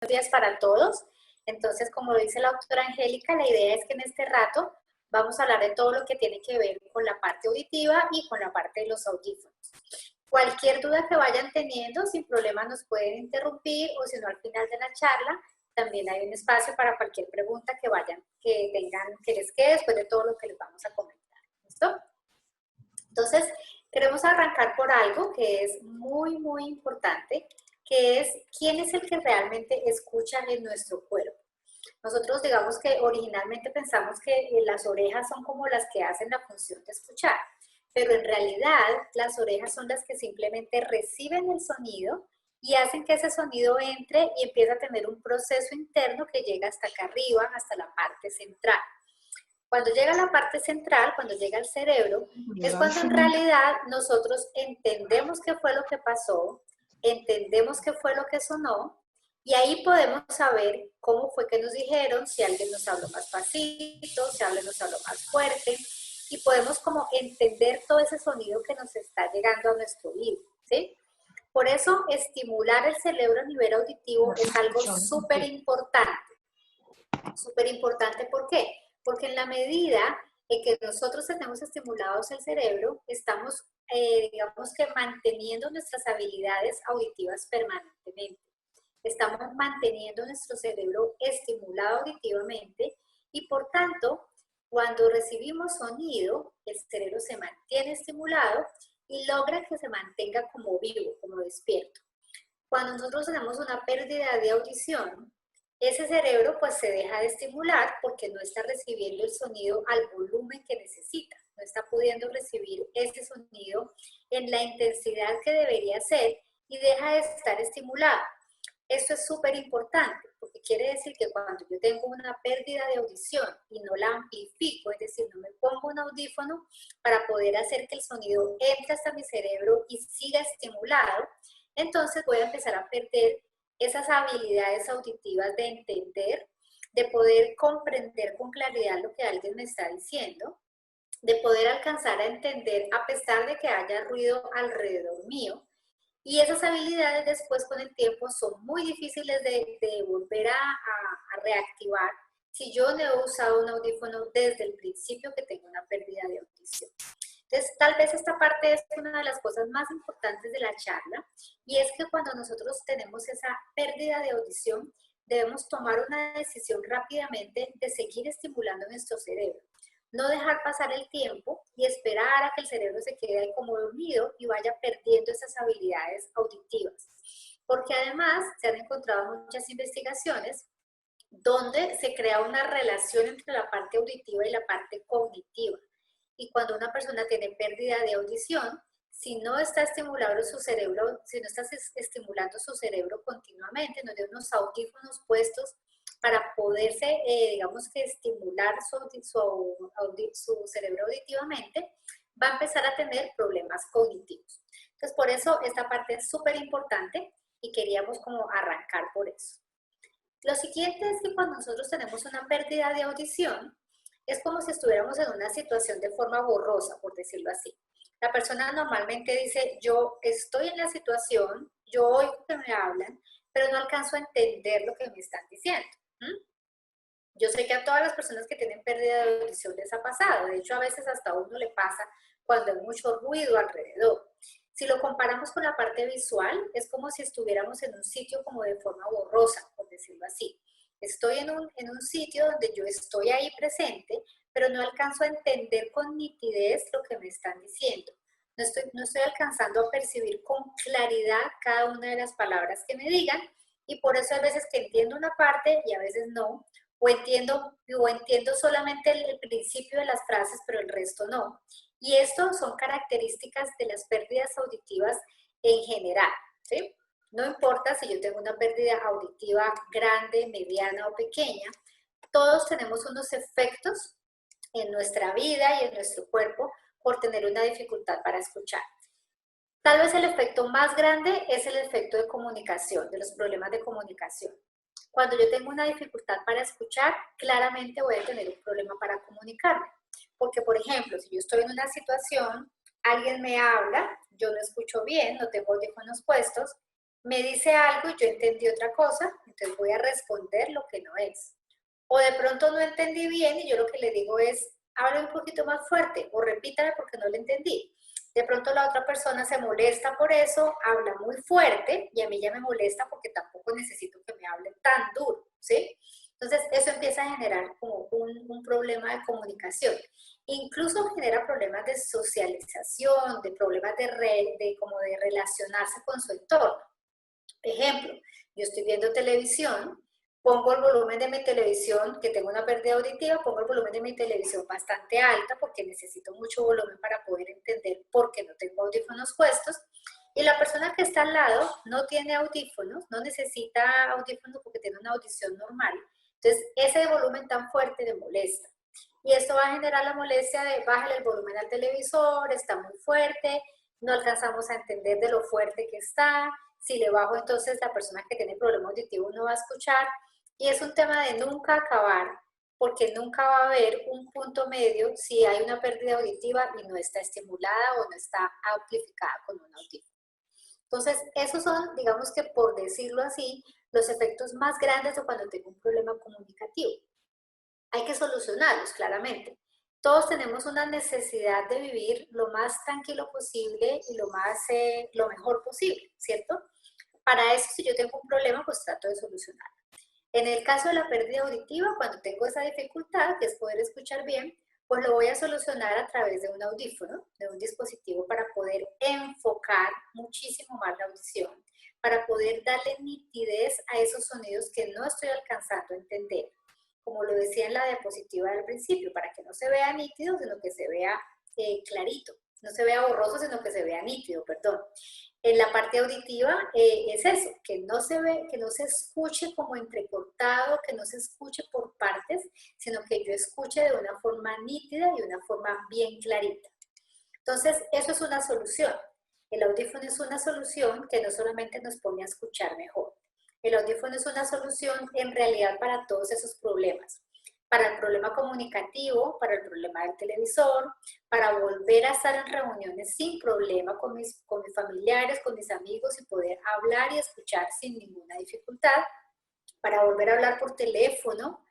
días para todos. Entonces, como lo dice la doctora Angélica, la idea es que en este rato vamos a hablar de todo lo que tiene que ver con la parte auditiva y con la parte de los audífonos. Cualquier duda que vayan teniendo, sin problema nos pueden interrumpir o si no al final de la charla, también hay un espacio para cualquier pregunta que tengan, que les quede después de todo lo que les vamos a comentar. ¿Listo? Entonces, queremos arrancar por algo que es muy importante, que es quién es el que realmente escucha en nuestro cuerpo. Nosotros digamos que originalmente pensamos que las orejas son como las que hacen la función de escuchar, pero en realidad las orejas son las que simplemente reciben el sonido y hacen que ese sonido entre y empiece a tener un proceso interno que llega hasta acá arriba, hasta la parte central. Cuando llega a la parte central, cuando llega al cerebro, es cuando en realidad nosotros entendemos qué fue lo que pasó, entendemos qué fue lo que sonó, y ahí podemos saber cómo fue que nos dijeron, si alguien nos habló más pasito, si alguien nos habló más fuerte, y podemos como entender todo ese sonido que nos está llegando a nuestro oído, ¿sí? Por eso, estimular el cerebro a nivel auditivo es algo súper importante. Súper importante, ¿por qué? Porque en la medida en que nosotros tenemos estimulados el cerebro, estamos, digamos que manteniendo nuestras habilidades auditivas permanentemente. Estamos manteniendo nuestro cerebro estimulado auditivamente y por tanto, cuando recibimos sonido, el cerebro se mantiene estimulado y logra que se mantenga como vivo, como despierto. Cuando nosotros tenemos una pérdida de audición, ese cerebro pues se deja de estimular porque no está recibiendo el sonido al volumen que necesita, no está pudiendo recibir ese sonido en la intensidad que debería ser y deja de estar estimulado. Esto es súper importante porque quiere decir que cuando yo tengo una pérdida de audición y no la amplifico, es decir, no me pongo un audífono para poder hacer que el sonido entre hasta mi cerebro y siga estimulado, entonces voy a empezar a perder esas habilidades auditivas de entender, de poder comprender con claridad lo que alguien me está diciendo, de poder alcanzar a entender a pesar de que haya ruido alrededor mío. Y esas habilidades después con el tiempo son muy difíciles de volver a reactivar si yo no he usado un audífono desde el principio que tengo una pérdida de audición. Entonces, tal vez esta parte es una de las cosas más importantes de la charla, y es que cuando nosotros tenemos esa pérdida de audición, debemos tomar una decisión rápidamente de seguir estimulando nuestro cerebro. No dejar pasar el tiempo y esperar a que el cerebro se quede ahí como dormido y vaya perdiendo esas habilidades auditivas. Porque además se han encontrado muchas investigaciones donde se crea una relación entre la parte auditiva y la parte cognitiva. Y cuando una persona tiene pérdida de audición, si no está estimulando su cerebro, si no estás estimulando su cerebro continuamente, no tiene unos audífonos puestos para poderse, digamos que estimular su cerebro auditivamente, va a empezar a tener problemas cognitivos. Entonces, por eso esta parte es súper importante y queríamos como arrancar por eso. Lo siguiente es que cuando nosotros tenemos una pérdida de audición, es como si estuviéramos en una situación de forma borrosa, por decirlo así. La persona normalmente dice, yo estoy en la situación, yo oigo que me hablan, pero no alcanzo a entender lo que me están diciendo. Yo sé que a todas las personas que tienen pérdida de audición les ha pasado, de hecho a veces hasta a uno le pasa cuando hay mucho ruido alrededor. Si lo comparamos con la parte visual, es como si estuviéramos en un sitio como de forma borrosa, por decirlo así. Estoy en un sitio donde yo estoy ahí presente, pero no alcanzo a entender con nitidez lo que me están diciendo. No estoy alcanzando a percibir con claridad cada una de las palabras que me digan, y por eso hay veces que entiendo una parte y a veces no, o entiendo solamente el principio de las frases, pero el resto no. Y esto son características de las pérdidas auditivas en general, ¿sí? No importa si yo tengo una pérdida auditiva grande, mediana o pequeña, todos tenemos unos efectos en nuestra vida y en nuestro cuerpo por tener una dificultad para escuchar. Tal vez el efecto más grande es el efecto de comunicación, de los problemas de comunicación. Cuando yo tengo una dificultad para escuchar, claramente voy a tener un problema para comunicarme. Porque, por ejemplo, si yo estoy en una situación, alguien me habla, yo no escucho bien, no tengo audífonos puestos, me dice algo y yo entendí otra cosa, entonces voy a responder lo que no es. O de pronto no entendí bien y yo lo que le digo es, hable un poquito más fuerte o repítame porque no lo entendí. De pronto la otra persona se molesta por eso, habla muy fuerte y a mí ya me molesta porque tampoco necesito que me hable tan duro, ¿sí? Entonces eso empieza a generar como un problema de comunicación. Incluso genera problemas de socialización, de problemas como de relacionarse con su entorno. Ejemplo, yo estoy viendo televisión, pongo el volumen de mi televisión, que tengo una pérdida auditiva, pongo el volumen de mi televisión bastante alta porque necesito mucho volumen para poder entender por qué no tengo audífonos puestos. Y la persona que está al lado no tiene audífonos, no necesita audífonos porque tiene una audición normal. Entonces, ese volumen tan fuerte le molesta. Y esto va a generar la molestia de bájale el volumen al televisor, está muy fuerte, no alcanzamos a entender de lo fuerte que está. Si le bajo, entonces la persona que tiene problema auditivo no va a escuchar. Y es un tema de nunca acabar, porque nunca va a haber un punto medio si hay una pérdida auditiva y no está estimulada o no está amplificada con un audífono. Entonces, esos son, digamos que por decirlo así, los efectos más grandes de cuando tengo un problema comunicativo. Hay que solucionarlos, claramente. Todos tenemos una necesidad de vivir lo más tranquilo posible y lo mejor posible, ¿cierto? Para eso, si yo tengo un problema, pues trato de solucionarlo. En el caso de la pérdida auditiva, cuando tengo esa dificultad, que es poder escuchar bien, pues lo voy a solucionar a través de un audífono, de un dispositivo para poder enfocar muchísimo más la audición, para poder darle nitidez a esos sonidos que no estoy alcanzando a entender. Como lo decía en la diapositiva del principio, para que no se vea nítido, sino que se vea clarito, no se vea borroso, sino que se vea nítido, perdón. En la parte auditiva es eso, que no se ve, que no se escuche como entrecortado, que no se escuche por partes, sino que yo escuche de una forma nítida y una forma bien clarita. Entonces, eso es una solución. El audífono es una solución que no solamente nos pone a escuchar mejor. El audífono es una solución en realidad para todos esos problemas. Para el problema comunicativo, para el problema del televisor, para volver a estar en reuniones sin problema con mis familiares, con mis amigos y poder hablar y escuchar sin ninguna dificultad, para volver a hablar por teléfono.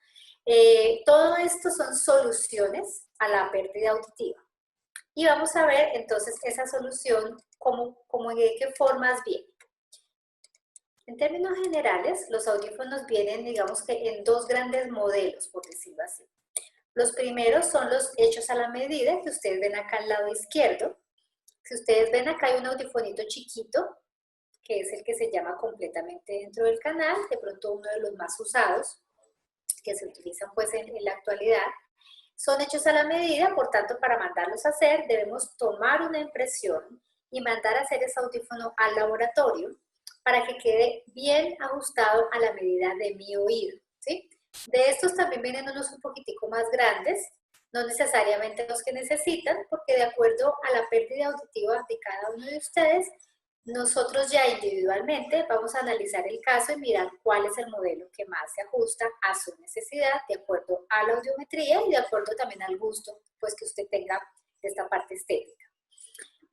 Todo esto son soluciones a la pérdida auditiva. Y vamos a ver entonces esa solución, de qué formas viene. En términos generales, los audífonos vienen, digamos que en dos grandes modelos, por decirlo así. Los primeros son los hechos a la medida, que ustedes ven acá al lado izquierdo. Si ustedes ven acá hay un audifonito chiquito, que es el que se llama completamente dentro del canal, de pronto uno de los más usados, que se utilizan pues en la actualidad. Son hechos a la medida, por tanto, para mandarlos a hacer, debemos tomar una impresión y mandar a hacer ese audífono al laboratorio para que quede bien ajustado a la medida de mi oído, ¿sí? De estos también vienen unos un poquitico más grandes, no necesariamente los que necesitan, porque de acuerdo a la pérdida auditiva de cada uno de ustedes, nosotros ya individualmente vamos a analizar el caso y mirar cuál es el modelo que más se ajusta a su necesidad, de acuerdo a la audiometría y de acuerdo también al gusto pues, que usted tenga de esta parte estética.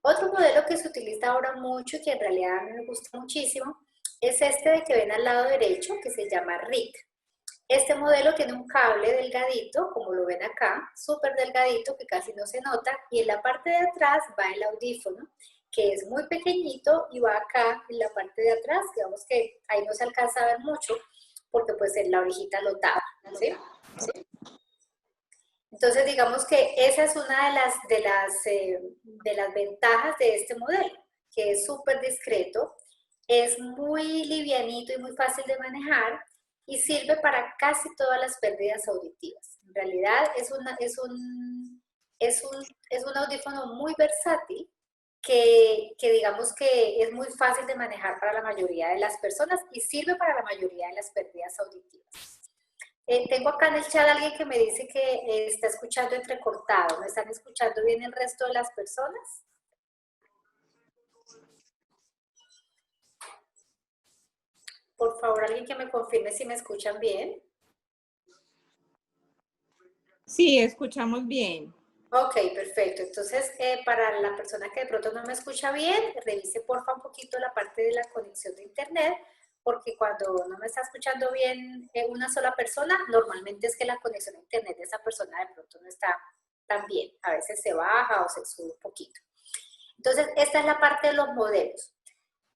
Otro modelo que se utiliza ahora mucho y que en realidad a mí me gusta muchísimo es este de que ven al lado derecho, que se llama RIC. Este modelo tiene un cable delgadito, como lo ven acá, súper delgadito, que casi no se nota, y en la parte de atrás va el audífono, que es muy pequeñito y va acá en la parte de atrás, digamos que ahí no se alcanza a ver mucho, porque pues en la orejita lo tapa, ¿sí? Entonces digamos que esa es una de las ventajas de este modelo, que es súper discreto, es muy livianito y muy fácil de manejar, y sirve para casi todas las pérdidas auditivas. En realidad es un audífono muy versátil que digamos que es muy fácil de manejar para la mayoría de las personas y sirve para la mayoría de las pérdidas auditivas. Tengo acá en el chat a alguien que me dice que está escuchando entrecortado. ¿Me están escuchando bien el resto de las personas? Por favor, alguien que me confirme si me escuchan bien. Sí, escuchamos bien. Ok, perfecto. Entonces, para la persona que de pronto no me escucha bien, revise porfa un poquito la parte de la conexión de internet, porque cuando no me está escuchando bien una sola persona, normalmente es que la conexión de internet de esa persona de pronto no está tan bien. A veces se baja o se sube un poquito. Entonces, esta es la parte de los modelos.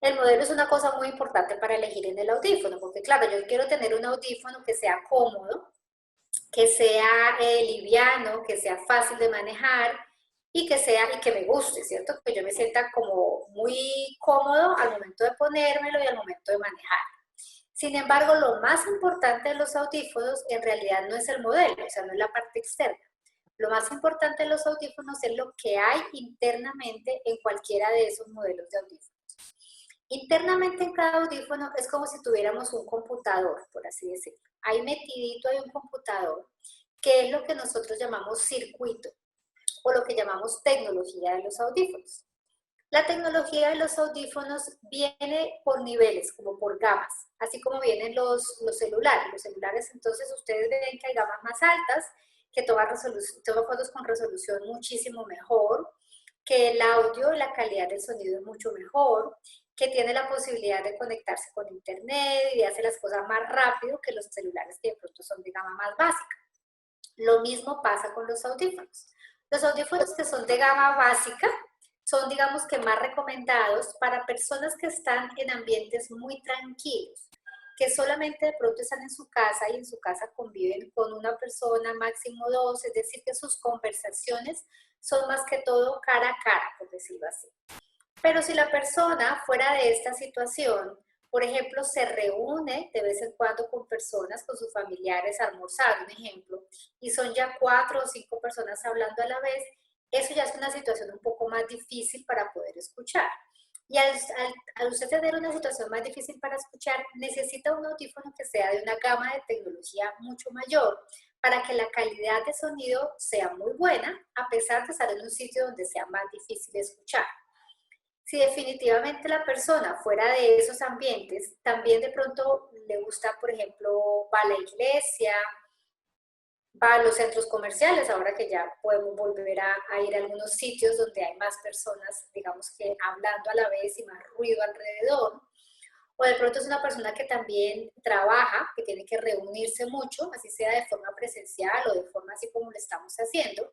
El modelo es una cosa muy importante para elegir en el audífono, porque claro, yo quiero tener un audífono que sea cómodo, que sea liviano, que sea fácil de manejar y que sea y que me guste, ¿cierto? Que yo me sienta como muy cómodo al momento de ponérmelo y al momento de manejar. Sin embargo, lo más importante de los audífonos en realidad no es el modelo, o sea, no es la parte externa. Lo más importante de los audífonos es lo que hay internamente en cualquiera de esos modelos de audífonos. Internamente en cada audífono es como si tuviéramos un computador, por así decirlo. Ahí metidito hay un computador, que es lo que nosotros llamamos circuito, o lo que llamamos tecnología de los audífonos. La tecnología de los audífonos viene por niveles, como por gamas, así como vienen los celulares. Los celulares, entonces, ustedes ven que hay gamas más altas, que toma fotos con resolución muchísimo mejor, que el audio y la calidad del sonido es mucho mejor, que tiene la posibilidad de conectarse con internet y de hacer las cosas más rápido que los celulares que de pronto son de gama más básica. Lo mismo pasa con los audífonos. Los audífonos que son de gama básica son, digamos que, más recomendados para personas que están en ambientes muy tranquilos, que solamente de pronto están en su casa y en su casa conviven con una persona, máximo dos, es decir, que sus conversaciones son más que todo cara a cara, por decirlo así. Pero si la persona fuera de esta situación, por ejemplo, se reúne de vez en cuando con personas, con sus familiares a almorzar, un ejemplo, y son ya 4 o 5 personas hablando a la vez, eso ya es una situación un poco más difícil para poder escuchar. Y al usted tener una situación más difícil para escuchar, necesita un audífono que sea de una gama de tecnología mucho mayor para que la calidad de sonido sea muy buena, a pesar de estar en un sitio donde sea más difícil de escuchar. Si definitivamente la persona fuera de esos ambientes, también de pronto le gusta, por ejemplo, va a la iglesia, va a los centros comerciales, ahora que ya podemos volver a ir a algunos sitios donde hay más personas, digamos que hablando a la vez y más ruido alrededor. O de pronto es una persona que también trabaja, que tiene que reunirse mucho, así sea de forma presencial o de forma así como lo estamos haciendo.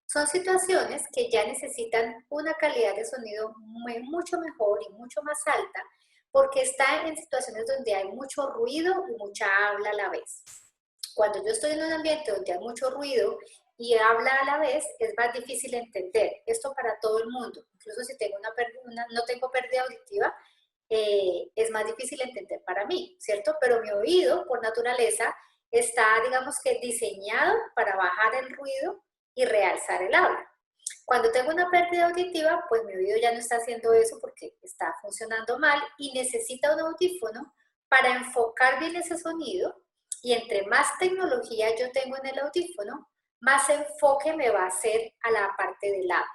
Son situaciones que ya necesitan una calidad de sonido mucho mejor y mucho más alta, porque están en situaciones donde hay mucho ruido y mucha habla a la vez. Cuando yo estoy en un ambiente donde hay mucho ruido y habla a la vez, es más difícil entender. Esto para todo el mundo. Incluso si tengo no tengo pérdida auditiva, es más difícil entender para mí, ¿cierto? Pero mi oído, por naturaleza, está, digamos que, diseñado para bajar el ruido y realzar el habla. Cuando tengo una pérdida auditiva, pues mi oído ya no está haciendo eso porque está funcionando mal y necesita un audífono para enfocar bien ese sonido, y entre más tecnología yo tengo en el audífono, más enfoque me va a hacer a la parte del habla.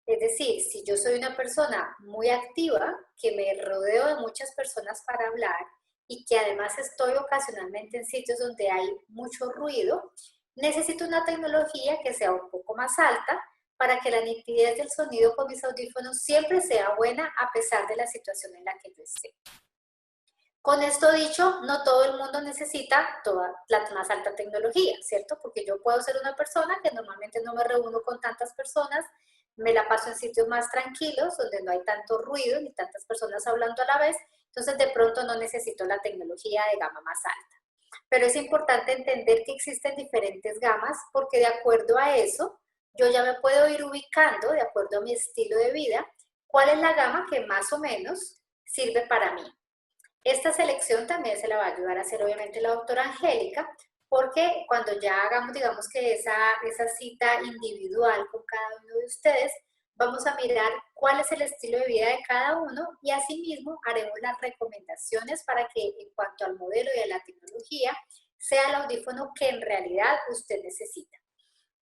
Es decir, si yo soy una persona muy activa, que me rodeo de muchas personas para hablar y que además estoy ocasionalmente en sitios donde hay mucho ruido, necesito una tecnología que sea un poco más alta para que la nitidez del sonido con mis audífonos siempre sea buena a pesar de la situación en la que yo esté. Con esto dicho, no todo el mundo necesita toda la más alta tecnología, ¿cierto? Porque yo puedo ser una persona que normalmente no me reúno con tantas personas, me la paso en sitios más tranquilos, donde no hay tanto ruido ni tantas personas hablando a la vez, entonces de pronto no necesito la tecnología de gama más alta. Pero es importante entender que existen diferentes gamas, porque de acuerdo a eso, yo ya me puedo ir ubicando, de acuerdo a mi estilo de vida, cuál es la gama que más o menos sirve para mí. Esta selección también se la va a ayudar a hacer obviamente la doctora Angélica, porque cuando ya hagamos, digamos que esa cita individual con cada uno de ustedes, vamos a mirar cuál es el estilo de vida de cada uno y asimismo haremos las recomendaciones para que en cuanto al modelo y a la tecnología, sea el audífono que en realidad usted necesita.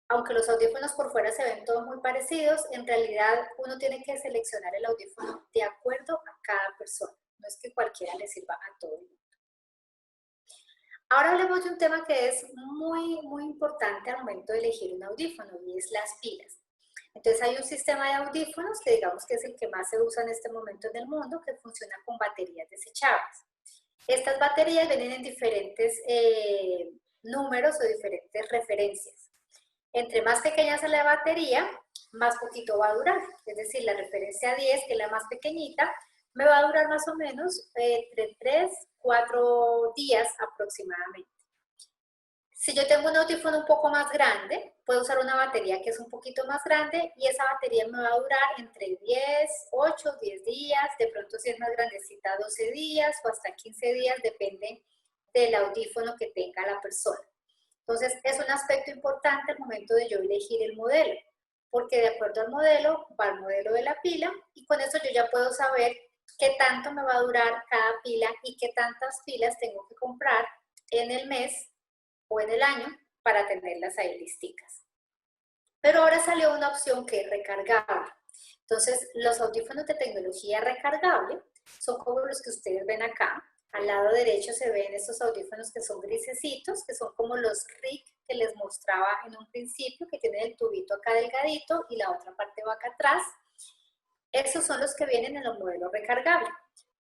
Aunque los audífonos por fuera se ven todos muy parecidos, en realidad uno tiene que seleccionar el audífono de acuerdo a cada persona. No es que cualquiera le sirva a todo el mundo. Ahora hablemos de un tema que es muy importante al momento de elegir un audífono y es las pilas. Entonces hay un sistema de audífonos que digamos que es el que más se usa en este momento en el mundo, que funciona con baterías desechables. Estas baterías vienen en diferentes números o diferentes referencias. Entre más pequeña sea la batería, más poquito va a durar. Es decir, la referencia 10, que es la más pequeñita, me va a durar más o menos entre 3, 4 días aproximadamente. Si yo tengo un audífono un poco más grande, puedo usar una batería que es un poquito más grande y esa batería me va a durar entre 10, 8, 10 días, de pronto si es más grandecita 12 días o hasta 15 días, depende del audífono que tenga la persona. Entonces, es un aspecto importante al momento de yo elegir el modelo, porque de acuerdo al modelo va el modelo de la pila y con eso yo ya puedo saber qué tanto me va a durar cada pila y qué tantas pilas tengo que comprar en el mes o en el año para tenerlas ahí listicas. Pero ahora salió una opción que es recargable. Entonces, los audífonos de tecnología recargable son como los que ustedes ven acá. Al lado derecho se ven estos audífonos que son grisecitos, que son como los RIC que les mostraba en un principio, que tienen el tubito acá delgadito y la otra parte va acá atrás. Esos son los que vienen en los modelos recargables.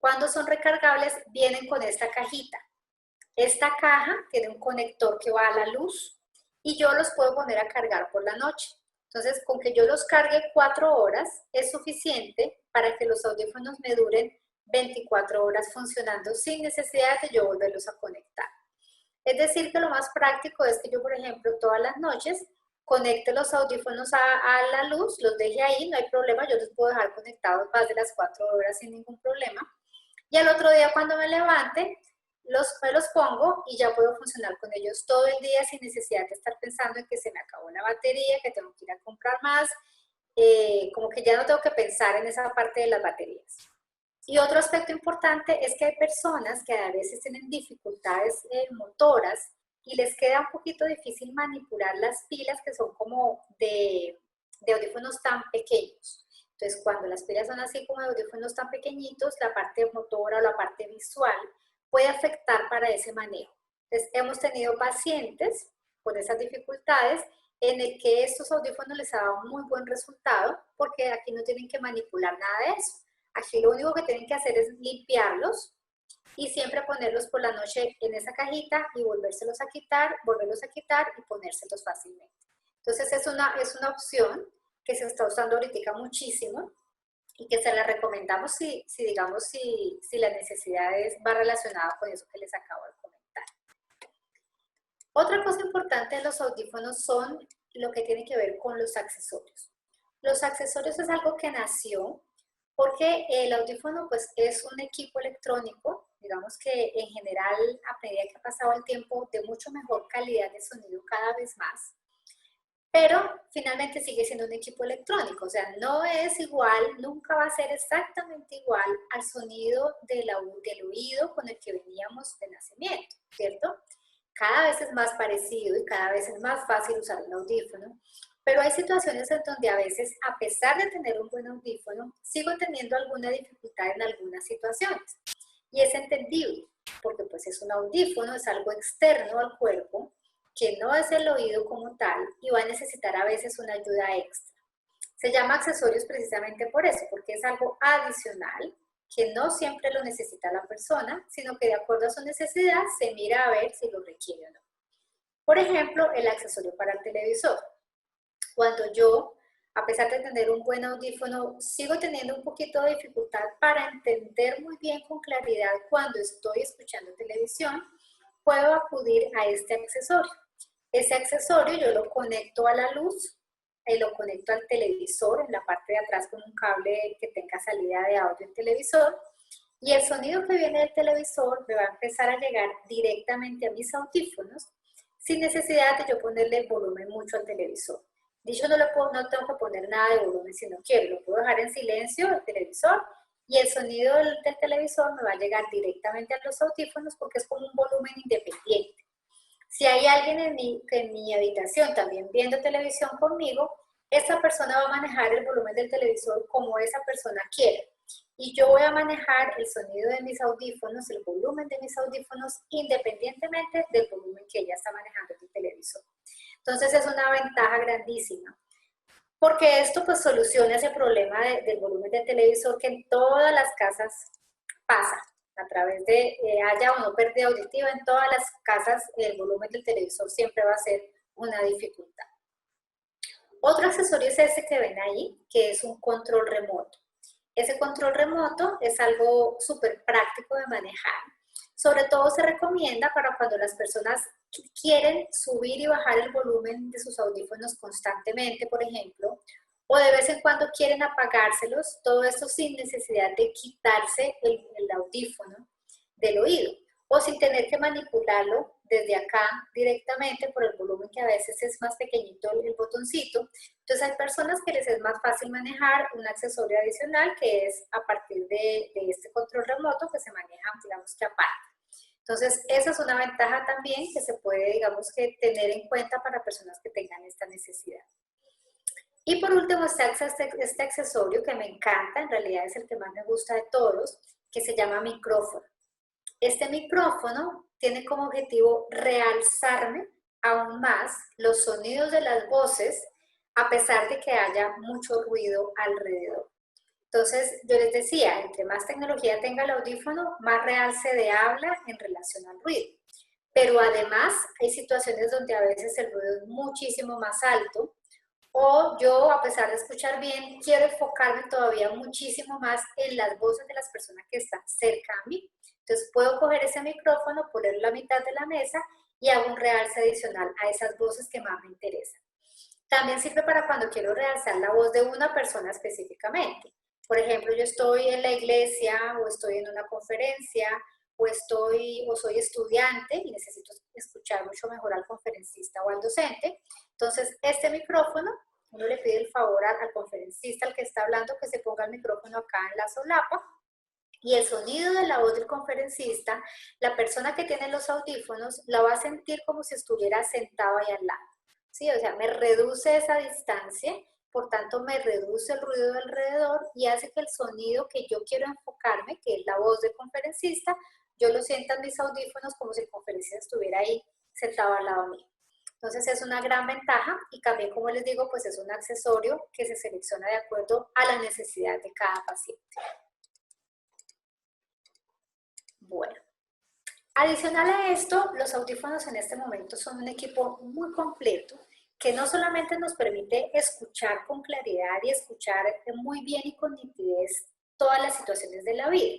Cuando son recargables, vienen con esta cajita. Esta caja tiene un conector que va a la luz y yo los puedo poner a cargar por la noche. Entonces, con que yo los cargue 4 horas es suficiente para que los audífonos me duren 24 horas funcionando sin necesidad de yo volverlos a conectar. Es decir, que lo más práctico es que yo, por ejemplo, todas las noches conecte los audífonos a la luz, los deje ahí, no hay problema, yo los puedo dejar conectados más de las 4 horas sin ningún problema. Y al otro día cuando me levante, me los pongo y ya puedo funcionar con ellos todo el día sin necesidad de estar pensando en que se me acabó la batería, que tengo que ir a comprar más, como que ya no tengo que pensar en esa parte de las baterías. Y otro aspecto importante es que hay personas que a veces tienen dificultades motoras y les queda un poquito difícil manipular las pilas que son como de audífonos tan pequeños. Entonces, cuando las pilas son así como de audífonos tan pequeñitos, la parte motora o la parte visual puede afectar para ese manejo. Entonces, hemos tenido pacientes con esas dificultades en el que estos audífonos les ha dado un muy buen resultado porque aquí no tienen que manipular nada de eso. Aquí lo único que tienen que hacer es limpiarlos y siempre ponerlos por la noche en esa cajita y volverlos a quitar y ponérselos fácilmente. Entonces es una opción que se está usando ahorita muchísimo y que se la recomendamos si la necesidad va relacionada con eso que les acabo de comentar. Otra cosa importante de los audífonos son lo que tiene que ver con los accesorios. Los accesorios es algo que nació porque el audífono pues es un equipo electrónico, digamos que en general a medida que ha pasado el tiempo de mucho mejor calidad de sonido cada vez más, pero finalmente sigue siendo un equipo electrónico, o sea, no es igual, nunca va a ser exactamente igual al sonido del oído con el que veníamos de nacimiento, ¿cierto? Cada vez es más parecido y cada vez es más fácil usar un audífono, pero hay situaciones en donde a veces, a pesar de tener un buen audífono, sigo teniendo alguna dificultad en algunas situaciones. Y es entendible, porque pues es un audífono, es algo externo al cuerpo, que no es el oído como tal y va a necesitar a veces una ayuda extra. Se llama accesorios precisamente por eso, porque es algo adicional que no siempre lo necesita la persona, sino que de acuerdo a su necesidad se mira a ver si lo requiere o no. Por ejemplo, el accesorio para el televisor. Cuando yo, a pesar de tener un buen audífono, sigo teniendo un poquito de dificultad para entender muy bien con claridad cuando estoy escuchando televisión, puedo acudir a este accesorio. Ese accesorio yo lo conecto a la luz, lo conecto al televisor en la parte de atrás con un cable que tenga salida de audio en televisor y el sonido que viene del televisor me va a empezar a llegar directamente a mis audífonos sin necesidad de yo ponerle el volumen mucho al televisor. Dicho, no tengo que poner nada de volumen si no quiero, lo puedo dejar en silencio el televisor y el sonido del televisor me va a llegar directamente a los audífonos porque es como un volumen independiente. Si hay alguien en mi habitación también viendo televisión conmigo, esa persona va a manejar el volumen del televisor como esa persona quiera. y yo voy a manejar el sonido de mis audífonos, el volumen de mis audífonos, independientemente del volumen que ella está manejando en el televisor. Entonces es una ventaja grandísima, porque esto pues soluciona ese problema del volumen del televisor que en todas las casas pasa. A través de haya o no pérdida auditiva, en todas las casas el volumen del televisor siempre va a ser una dificultad. Otro accesorio es este que ven ahí, que es un control remoto. Ese control remoto es algo súper práctico de manejar. Sobre todo se recomienda para cuando las personas quieren subir y bajar el volumen de sus audífonos constantemente, por ejemplo, o de vez en cuando quieren apagárselos, todo esto sin necesidad de quitarse el audífono del oído, o sin tener que manipularlo desde acá directamente por el volumen que a veces es más pequeñito el botoncito. Entonces hay personas que les es más fácil manejar un accesorio adicional que es a partir de este control remoto que se maneja, digamos que aparte. Entonces esa es una ventaja también que se puede, digamos que tener en cuenta para personas que tengan esta necesidad. Y por último está este accesorio que me encanta, en realidad es el que más me gusta de todos, que se llama micrófono. Este micrófono tiene como objetivo realzarme aún más los sonidos de las voces a pesar de que haya mucho ruido alrededor. Entonces, yo les decía, entre más tecnología tenga el audífono, más realce de habla en relación al ruido. Pero además hay situaciones donde a veces el ruido es muchísimo más alto o yo, a pesar de escuchar bien, quiero enfocarme todavía muchísimo más en las voces de las personas que están cerca a mí. Entonces puedo coger ese micrófono, ponerlo a la mitad de la mesa y hago un realce adicional a esas voces que más me interesan. También sirve para cuando quiero realzar la voz de una persona específicamente. Por ejemplo, yo estoy en la iglesia o estoy en una conferencia o soy estudiante y necesito escuchar mucho mejor al conferencista o al docente. Entonces, este micrófono, uno le pide el favor al conferencista, al que está hablando, que se ponga el micrófono acá en la solapa y el sonido de la voz del conferencista, la persona que tiene los audífonos la va a sentir como si estuviera sentado ahí al lado. ¿Sí? O sea, me reduce esa distancia, por tanto me reduce el ruido de alrededor y hace que el sonido que yo quiero enfocarme, que es la voz del conferencista, yo lo sienta en mis audífonos como si el conferencista estuviera ahí sentado al lado mío. Entonces es una gran ventaja y también, como les digo, pues es un accesorio que se selecciona de acuerdo a la necesidad de cada paciente. Bueno, adicional a esto, los audífonos en este momento son un equipo muy completo que no solamente nos permite escuchar con claridad y escuchar muy bien y con nitidez todas las situaciones de la vida,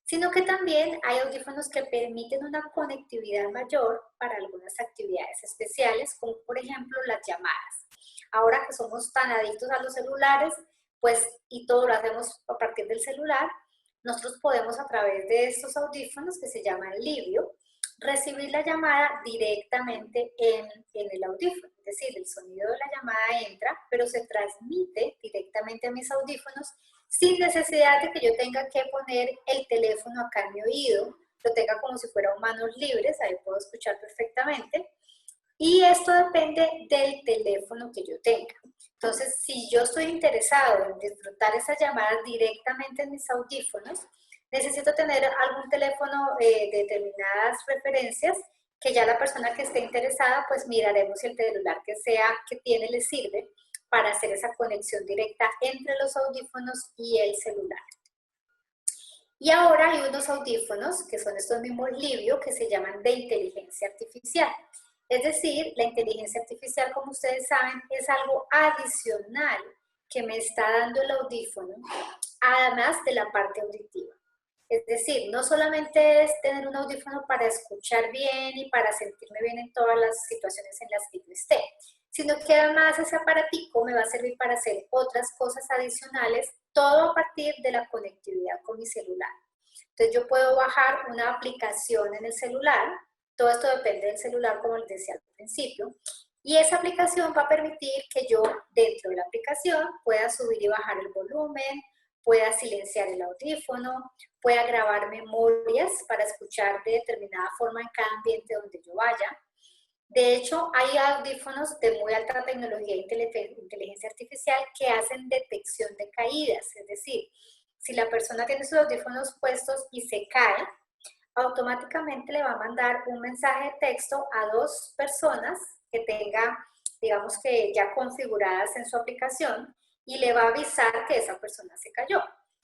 sino que también hay audífonos que permiten una conectividad mayor para algunas actividades especiales, como por ejemplo las llamadas. Ahora que somos tan adictos a los celulares, pues y todo lo hacemos a partir del celular, nosotros podemos a través de estos audífonos que se llaman Livio, recibir la llamada directamente en el audífono. Es decir, el sonido de la llamada entra, pero se transmite directamente a mis audífonos sin necesidad de que yo tenga que poner el teléfono acá en mi oído, lo tenga como si fuera manos libres, ahí puedo escuchar perfectamente. Y esto depende del teléfono que yo tenga. Entonces, si yo estoy interesado en disfrutar esas llamadas directamente en mis audífonos, necesito tener algún teléfono de determinadas referencias que ya la persona que esté interesada, pues miraremos si el celular que tiene le sirve para hacer esa conexión directa entre los audífonos y el celular. Y ahora hay unos audífonos, que son estos mismos Livio, que se llaman de inteligencia artificial. Es decir, la inteligencia artificial, como ustedes saben, es algo adicional que me está dando el audífono, además de la parte auditiva. Es decir, no solamente es tener un audífono para escuchar bien y para sentirme bien en todas las situaciones en las que yo esté, sino que además ese aparatico me va a servir para hacer otras cosas adicionales, todo a partir de la conectividad con mi celular. Entonces yo puedo bajar una aplicación en el celular, todo esto depende del celular, como les decía al principio, y esa aplicación va a permitir que yo dentro de la aplicación pueda subir y bajar el volumen, pueda silenciar el audífono, pueda grabar memorias para escuchar de determinada forma en cada ambiente donde yo vaya. De hecho, hay audífonos de muy alta tecnología e inteligencia artificial que hacen detección de caídas, es decir, si la persona tiene sus audífonos puestos y se cae, automáticamente le va a mandar un mensaje de texto a dos personas que tenga, digamos que ya configuradas en su aplicación, y le va a avisar que esa persona se cayó.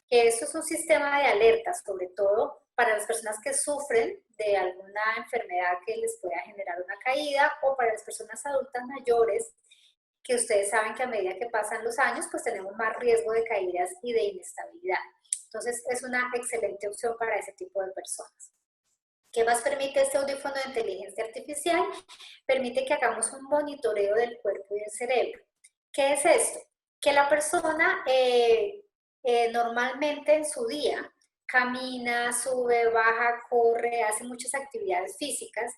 Que eso es un sistema de alertas, sobre todo para las personas que sufren de alguna enfermedad que les pueda generar una caída, o para las personas adultas mayores, que ustedes saben que a medida que pasan los años, pues tenemos más riesgo de caídas y de inestabilidad. Entonces, es una excelente opción para ese tipo de personas. ¿Qué más permite este audífono de inteligencia artificial? Permite que hagamos un monitoreo del cuerpo y del cerebro. ¿Qué es esto? Que la persona normalmente en su día camina, sube, baja, corre, hace muchas actividades físicas.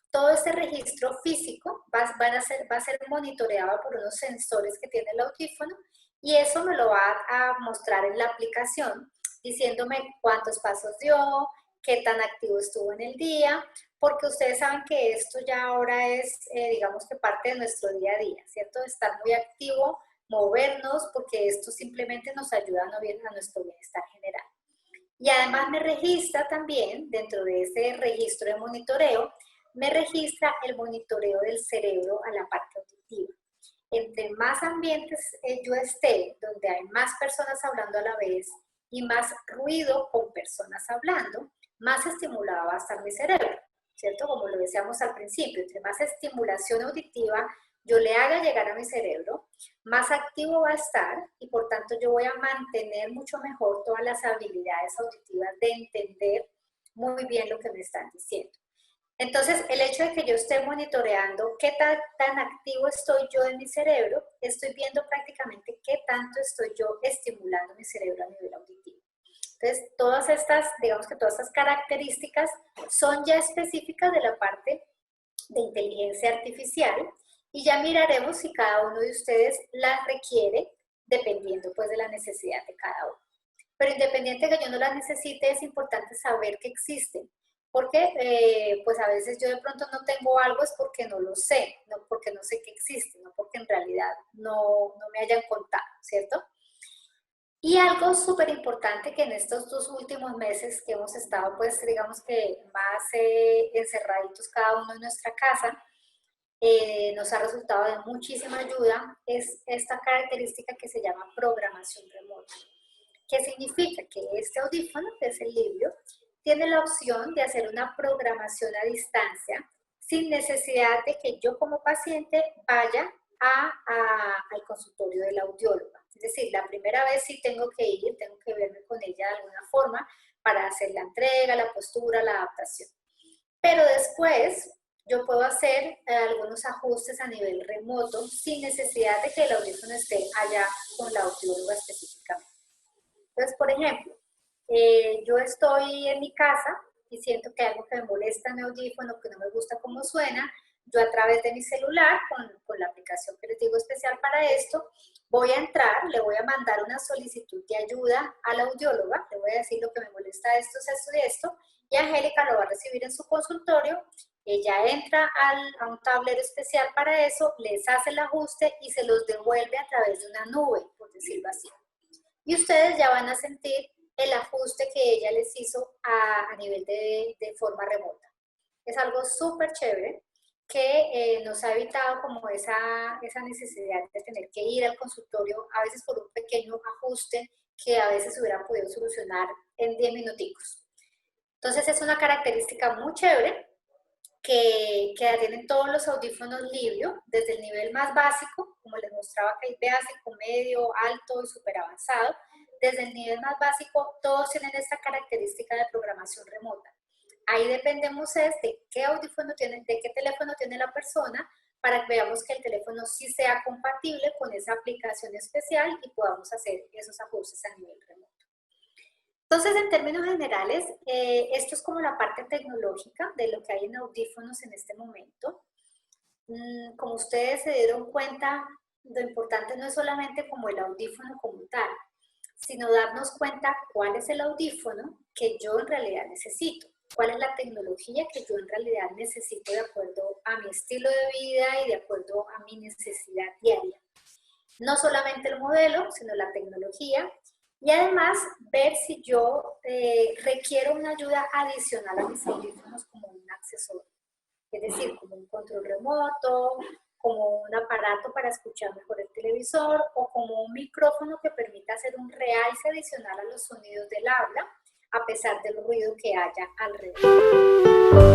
Todo este registro físico va a ser monitoreado por unos sensores que tiene el audífono, y eso me lo va a mostrar en la aplicación, diciéndome cuántos pasos dio, qué tan activo estuvo en el día, porque ustedes saben que esto ya ahora es, digamos que parte de nuestro día a día, ¿cierto? Estar muy activo, movernos, porque esto simplemente nos ayuda a nuestro bienestar general. Y además me registra también, dentro de ese registro de monitoreo, me registra el monitoreo del cerebro a la parte auditiva. Entre más ambientes yo esté, donde hay más personas hablando a la vez y más ruido con personas hablando, más estimulado va a estar mi cerebro, ¿cierto? Como lo decíamos al principio, entre más estimulación auditiva yo le haga llegar a mi cerebro, más activo va a estar, y por tanto yo voy a mantener mucho mejor todas las habilidades auditivas de entender muy bien lo que me están diciendo. Entonces, el hecho de que yo esté monitoreando qué tan activo estoy yo en mi cerebro, estoy viendo prácticamente qué tanto estoy yo estimulando mi cerebro a nivel auditivo. Entonces, todas estas, digamos que todas estas características son ya específicas de la parte de inteligencia artificial, y ya miraremos si cada uno de ustedes las requiere dependiendo pues de la necesidad de cada uno. Pero independiente de que yo no las necesite, es importante saber que existen, porque pues a veces yo de pronto no tengo algo, es porque no lo sé, no porque no sé que existe, no porque en realidad no me hayan contado, ¿cierto? Y algo súper importante que en estos 2 últimos meses que hemos estado, pues digamos que más encerraditos cada uno en nuestra casa, nos ha resultado de muchísima ayuda, es esta característica que se llama programación remota. ¿Qué significa? Que este audífono, que es el Livio, tiene la opción de hacer una programación a distancia sin necesidad de que yo como paciente vaya al consultorio de la audióloga. Es decir, la primera vez sí tengo que ir, tengo que verme con ella de alguna forma para hacer la entrega, la postura, la adaptación. Pero después yo puedo hacer algunos ajustes a nivel remoto sin necesidad de que el audífono esté allá con la audióloga específicamente. Entonces, por ejemplo, yo estoy en mi casa y siento que hay algo que me molesta en mi audífono, que no me gusta cómo suena. Yo a través de mi celular, con la aplicación que les digo especial para esto, voy a entrar, le voy a mandar una solicitud de ayuda a la audióloga, le voy a decir lo que me molesta esto, esto y esto, y Angélica lo va a recibir en su consultorio. Ella entra a un tablero especial para eso, les hace el ajuste y se los devuelve a través de una nube, por decirlo así. Y ustedes ya van a sentir el ajuste que ella les hizo a nivel de forma remota. Es algo súper chévere que nos ha evitado como esa necesidad de tener que ir al consultorio, a veces por un pequeño ajuste que a veces hubiera podido solucionar en 10 minuticos. Entonces es una característica muy chévere que la tienen todos los audífonos Livio, desde el nivel más básico, como les mostraba que hay básico, medio, alto y súper avanzado. Desde el nivel más básico, todos tienen esta característica de programación remota. Ahí dependemos de qué audífono tiene, de qué teléfono tiene la persona, para que veamos que el teléfono sí sea compatible con esa aplicación especial y podamos hacer esos ajustes a nivel remoto. Entonces, en términos generales, esto es como la parte tecnológica de lo que hay en audífonos en este momento. Como ustedes se dieron cuenta, lo importante no es solamente como el audífono como tal, sino darnos cuenta cuál es el audífono que yo en realidad necesito, cuál es la tecnología que yo en realidad necesito de acuerdo a mi estilo de vida y de acuerdo a mi necesidad diaria. No solamente el modelo, sino la tecnología. Y además ver si yo requiero una ayuda adicional a mis audífonos como un accesorio, es decir, como un control remoto, como un aparato para escuchar mejor el televisor o como un micrófono que permita hacer un realce adicional a los sonidos del aula a pesar del ruido que haya alrededor.